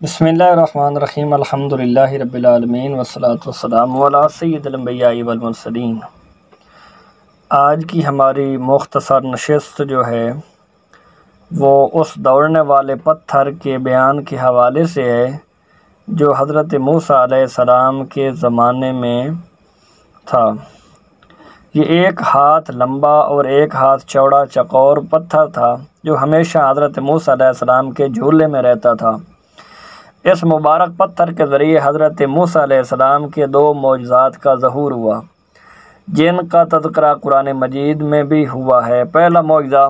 بسم اللہ الرحمن الرحیم الحمدللہ رب العالمین والصلاة والسلام علی سید الانبیاء والمرسلین۔ آج کی ہماری مختصر نشست جو ہے وہ اس دوڑنے والے پتھر کے بیان کے حوالے سے ہے جو حضرت موسیٰ علیہ السلام کے زمانے میں تھا۔ یہ 1 ہاتھ لمبا اور 1 ہاتھ چوڑا چقور پتھر تھا جو ہمیشہ حضرت موسیٰ علیہ السلام کے جھولے میں رہتا تھا۔ اس مبارک پتھر کے ذریعے حضرت موسیٰ علیہ السلام کے 2 معجزات کا ظہور ہوا جن کا تذکرہ قرآن مجید میں بھی ہوا ہے۔ پہلا معجزہ،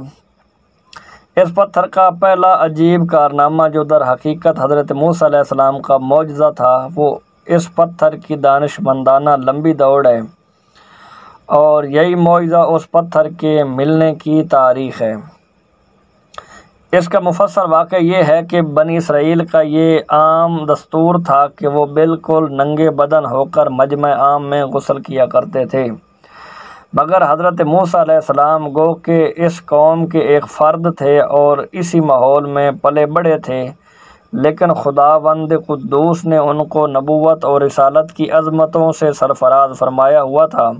اس پتھر کا پہلا عجیب کارنامہ جو در حقیقت حضرت موسیٰ علیہ السلام کا معجزہ تھا، وہ اس پتھر کی دانش مندانہ لمبی دوڑ ہے، اور یہی معجزہ اس پتھر کے ملنے کی تاریخ ہے۔ اس کا مفصل واقعہ یہ ہے کہ بنی اسرائیل کا یہ عام دستور تھا کہ وہ بالکل ننگے بدن ہو کر مجمع عام میں غسل کیا کرتے تھے، مگر حضرت موسیٰ علیہ السلام گو کہ اس قوم کے ایک فرد تھے اور اسی ماحول میں پلے بڑھے تھے، لیکن خداوند قدوس نے ان کو نبوت اور رسالت کی عظمتوں سے سرفراز فرمایا ہوا تھا،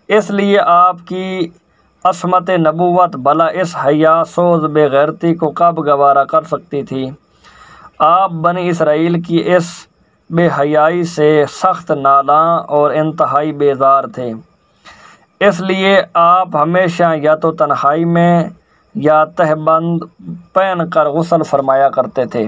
اس لیے آپ کی عصمت نبوت بھلا اس حیا سوز بے غیرتی کو کب گوارا کر سکتی تھی۔ آپ بنی اسرائیل کی اس بے حیائی سے سخت نالاں اور انتہائی بیزار تھے، اس لیے آپ ہمیشہ یا تو تنہائی میں یا تہبند پہن کر غسل فرمایا کرتے تھے۔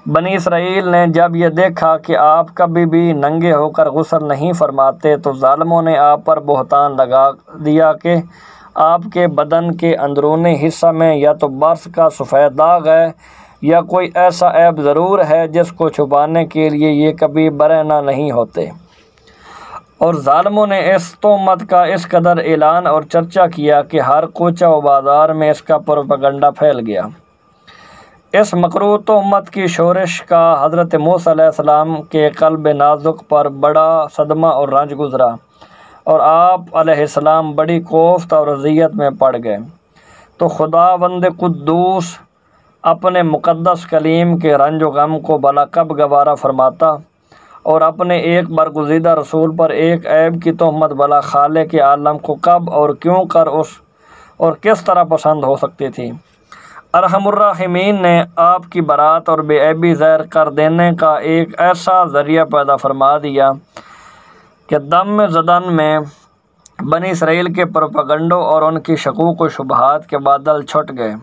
بنی اسرائیل نے جب یہ دیکھا کہ آپ کبھی بھی ننگے ہو کر غسل نہیں فرماتے تو ظالموں نے آپ پر بہتان لگا دیا کہ آپ کے بدن کے اندرونی حصہ میں یا تو برس کا سفید داغ ہے یا کوئی ایسا عیب ضرور ہے جس کو چھپانے کے لیے یہ کبھی برہنہ نہیں ہوتے، اور ظالموں نے اس تہمت کا اس قدر اعلان اور چرچا کیا کہ ہر کوچہ و بازار میں اس کا پروپیگنڈا پھیل گیا۔ اس مکروہ تہمت کی شورش کا حضرت موسیٰ علیہ السلام کے قلب نازک پر بڑا صدمہ اور رنج گزرا، اور آپ علیہ السلام بڑی کوفت اور اذیت میں پڑ گئے۔ تو خداوند قدوس اپنے مقدس کلیم کے رنج و غم کو بھلا کب گوارا فرماتا، اور اپنے ایک برگزیدہ رسول پر ایک عیب کی تہمت بھلا خالق عالم کو کب اور کیوں کر اور کس طرح پسند ہو سکتی تھی۔ ارحم الراحمین نے آپ کی برات اور بے عیبی ظاہر کر دینے کا ایک ایسا ذریعہ پیدا فرما دیا کہ دم زدن میں بنی اسرائیل کے پروپیگنڈوں اور ان کی شکوک و شبہات کے بادل چھٹ گئے،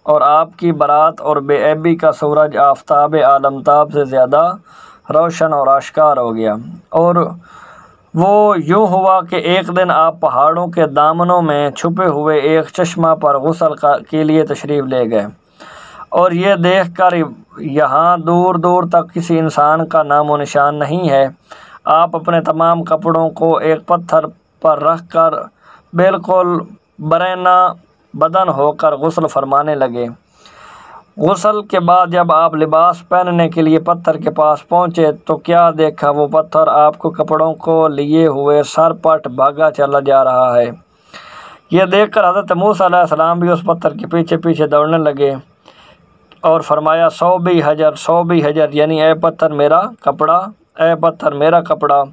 اور آپ کی برات اور بے عیبی کا سورج آفتاب عالمتاب سے زیادہ روشن اور آشکار ہو گیا۔ اور وہ یوں ہوا کہ ایک دن آپ پہاڑوں کے دامنوں میں چھپے ہوئے ایک چشمہ پر غسل کے لیے تشریف لے گئے، اور یہ دیکھ کر یہاں دور دور تک کسی انسان کا نام و نشان نہیں ہے، آپ اپنے تمام کپڑوں کو ایک پتھر پر رکھ کر بالکل برہنہ بدن ہو کر غسل فرمانے لگے۔ غسل کے بعد جب آپ لباس پہننے کے لیے پتھر کے پاس پہنچے تو کیا دیکھا، وہ پتھر آپ کو کپڑوں کو لیے ہوئے سر پٹ بھاگا چلا جا رہا ہے۔ یہ دیکھ کر حضرت موسیٰ علیہ السلام بھی اس پتھر کے پیچھے پیچھے دوڑنے لگے اور فرمایا، 100 حجر، یعنی اے پتھر میرا کپڑا، اے پتھر میرا کپڑا،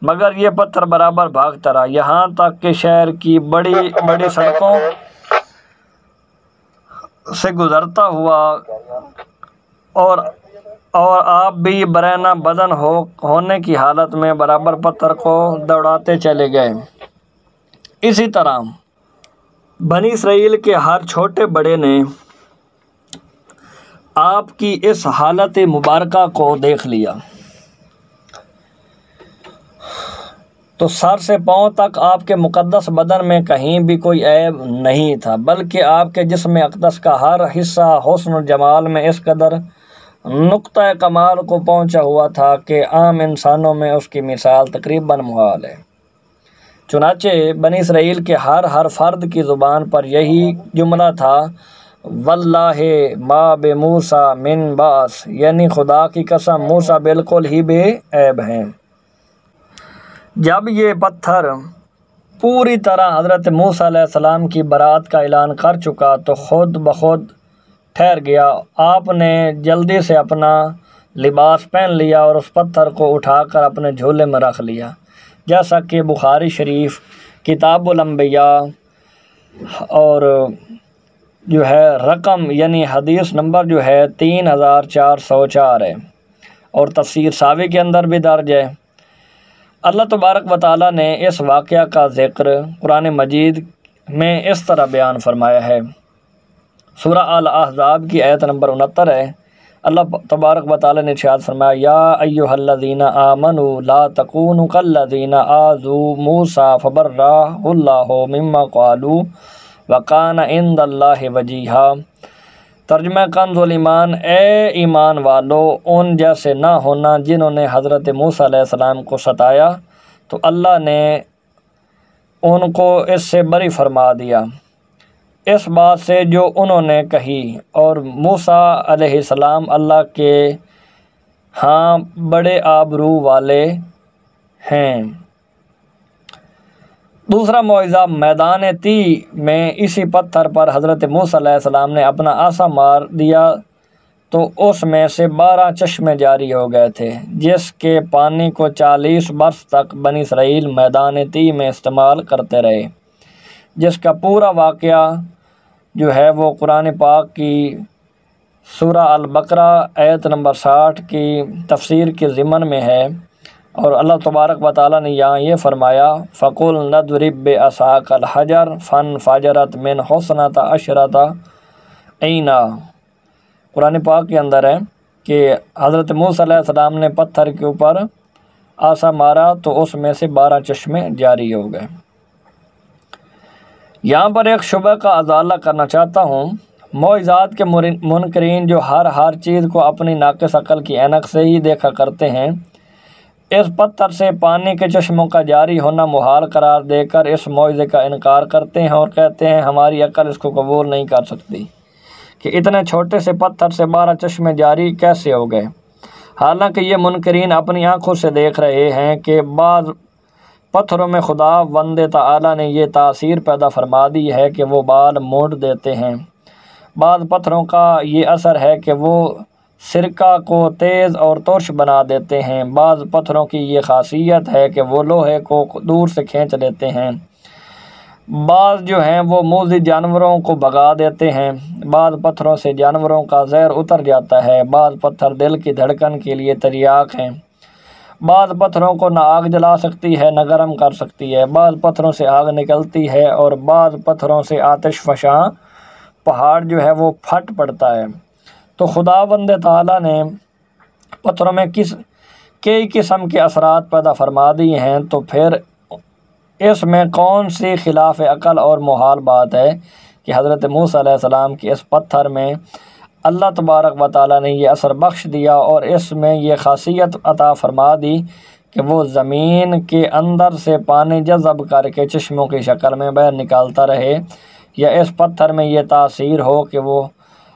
مگر یہ پتھر برابر بھاگتا رہا، یہاں تک کہ شہر کی بڑی بڑی سڑکوں سے گزرتا ہوا، اور آپ بھی برہنہ بدن ہونے کی حالت میں برابر پتھر کو دوڑاتے چلے گئے۔ اسی طرح بنی اسرائیل کے ہر چھوٹے بڑے نے آپ کی اس حالت مبارکہ کو دیکھ لیا تو سر سے پاؤں تک آپ کے مقدس بدن میں کہیں بھی کوئی عیب نہیں تھا، بلکہ آپ کے جسم اقدس کا ہر حصہ حسن و جمال میں اس قدر نقطۂ کمال کو پہنچا ہوا تھا کہ عام انسانوں میں اس کی مثال تقریباً محال ہے۔ چنانچہ بنی اسرائیل کے ہر فرد کی زبان پر یہی جملہ تھا، واللہ ما بموسیٰ من باس، یعنی خدا کی قسم موسیٰ بالکل ہی بے عیب ہیں۔ جب یہ پتھر پوری طرح حضرت موسیٰ علیہ السلام کی برات کا اعلان کر چکا تو خود بخود ٹھہر گیا۔ آپ نے جلدی سے اپنا لباس پہن لیا اور اس پتھر کو اٹھا کر اپنے جھولے میں رکھ لیا، جیسا کہ بخاری شریف کتاب الانبیاء اور جو ہے رقم یعنی حدیث نمبر جو ہے 3404 ہے، اور تفسیر ساوی کے اندر بھی درج ہے۔ اللہ تبارک و تعالیٰ نے اس واقعہ کا ذکر قرآن مجید میں اس طرح بیان فرمایا ہے۔ سورہ الاحزاب کی آیت نمبر 69 ہے۔ اللہ تبارک و تعالیٰ نے ارشاد فرمایا، یا ایھا الذین آمنوا لا تکونوا کالذین آذوا موسیٰ فبرأہ اللہ مما قالوا وکان عند اللہ وجیہا۔ ترجمہ کنز الایمان، اے ایمان والو، ان جیسے نہ ہونا جنہوں نے حضرت موسیٰ علیہ السلام کو ستایا تو اللہ نے ان کو اس سے بری فرما دیا، اس بات سے جو انہوں نے کہی، اور موسیٰ علیہ السلام اللہ کے ہاں بڑے آبرو والے ہیں۔ دوسرا معجزہ، میدان تی میں اسی پتھر پر حضرت موسیٰ علیہ السلام نے اپنا عصا مار دیا تو اس میں سے 12 چشمے جاری ہو گئے تھے، جس کے پانی کو 40 برس تک بنی اسرائیل میدان تی میں استعمال کرتے رہے، جس کا پورا واقعہ جو ہے وہ قرآن پاک کی سورہ البقرہ آیت نمبر 60 کی تفسیر کے ضمن میں ہے، اور اللہ تبارک و تعالیٰ نے یہاں یہ فرمایا، فَقُلْ نَضْرِبْ بِعَصَاكَ الْحَجَرَ فَانْفَجَرَتْ مِنْ اثْنَتَا عَشْرَةَ عَيْنًا۔ قرآن پاک کے اندر ہے کہ حضرت موسیٰ علیہ السلام نے پتھر کے اوپر عصا مارا تو اس میں سے 12 چشمے جاری ہو گئے۔ یہاں پر ایک شبہ کا ازالہ کرنا چاہتا ہوں۔ معجزات کے منکرین جو ہر چیز کو اپنی ناقص عقل کی عینک سے ہی دیکھا کرتے ہیں، اس پتھر سے پانی کے چشموں کا جاری ہونا محال قرار دے کر اس معجزے کا انکار کرتے ہیں اور کہتے ہیں ہماری عقل اس کو قبول نہیں کر سکتی کہ اتنے چھوٹے سے پتھر سے 12 چشمے جاری کیسے ہو گئے۔ حالانکہ یہ منکرین اپنی آنکھوں سے دیکھ رہے ہیں کہ بعض پتھروں میں خدا وند تعالیٰ نے یہ تاثیر پیدا فرما دی ہے کہ وہ بال موڑ دیتے ہیں۔ بعض پتھروں کا یہ اثر ہے کہ وہ سرکہ کو تیز اور ترش بنا دیتے ہیں۔ بعض پتھروں کی یہ خاصیت ہے کہ وہ لوہے کو دور سے کھینچ لیتے ہیں۔ بعض جو ہیں وہ موذی جانوروں کو بھگا دیتے ہیں۔ بعض پتھروں سے جانوروں کا زہر اتر جاتا ہے۔ بعض پتھر دل کی دھڑکن کے لیے تریاق ہیں۔ بعض پتھروں کو نہ آگ جلا سکتی ہے نہ گرم کر سکتی ہے۔ بعض پتھروں سے آگ نکلتی ہے اور بعض پتھروں سے آتش فشاں پہاڑ جو ہے وہ پھٹ پڑتا ہے۔ تو خداوند تعالیٰ نے پتھروں میں کئی قسم کے اثرات پیدا فرما دیے ہیں، تو پھر اس میں کون سی خلاف عقل اور محال بات ہے کہ حضرت موسیٰ علیہ السلام کے اس پتھر میں اللہ تبارک و تعالیٰ نے یہ اثر بخش دیا اور اس میں یہ خاصیت عطا فرما دی کہ وہ زمین کے اندر سے پانی جذب کر کے چشموں کی شکل میں باہر نکالتا رہے، یا اس پتھر میں یہ تاثیر ہو کہ وہ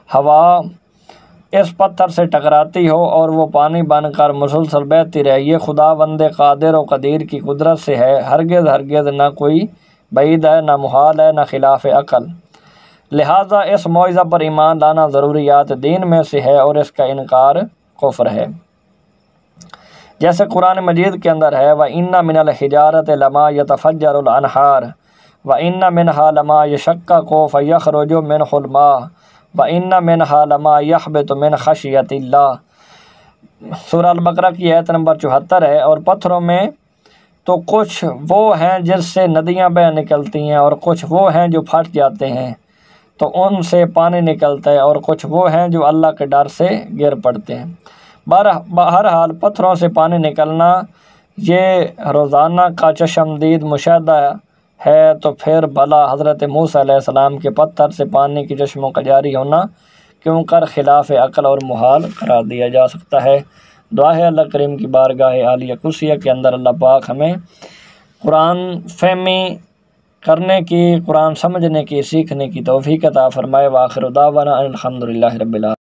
ہوا اس پتھر سے ٹکراتی ہو اور وہ پانی بن کر مسلسل بہتی رہے۔ یہ خداوند قادر و قدیر کی قدرت سے ہے، ہرگز نہ کوئی بعید ہے، نہ محال ہے، نہ خلاف عقل۔ لہٰذا اس معجزہ پر ایمان لانا ضروریات دین میں سے ہے اور اس کا انکار کفر ہے۔ جیسے قرآن مجید کے اندر ہے، وَإِنَّ مِنَ الْحِجَارَةِ لَمَا يَتَفَجَّرُ الْأَنْهَارُ وَإِنَّ مِنْهَا لَمَا يَشَقَّقُ فَيَخْرُجُ مِنْهُ الْمَاءُ وَإِنَّ مِنْهَا لَمَا يَهْبِطُ مِنْ خَشْيَةِ اللَّهِ۔ سورہ البقرہ کی آیت نمبر 74 ہے۔ اور پتھروں میں تو کچھ وہ ہیں جس سے ندیاں بہہ نکلتی ہیں، اور کچھ وہ ہیں جو پھٹ جاتے ہیں تو ان سے پانی نکلتا ہے، اور کچھ وہ ہیں جو اللہ کے ڈر سے گر پڑتے ہیں۔ بہرحال پتھروں سے پانی نکلنا یہ روزانہ کا چشمدید مشاہدہ ہے، تو پھر بھلا حضرت موسیٰ علیہ السلام کے پتھر سے پانی کے چشموں کا جاری ہونا کیوں کر خلاف عقل اور محال قرار دیا جا سکتا ہے۔ دعا ہے اللہ کریم کی بارگاہ عالیہ کرسیہ کے اندر اللہ پاک ہمیں قرآن فہمی کرنے کی، قرآن سمجھنے کی، سیکھنے کی توفیق عطا فرمائے۔ وآخر دعوانا ان الحمد للہ رب العالمین۔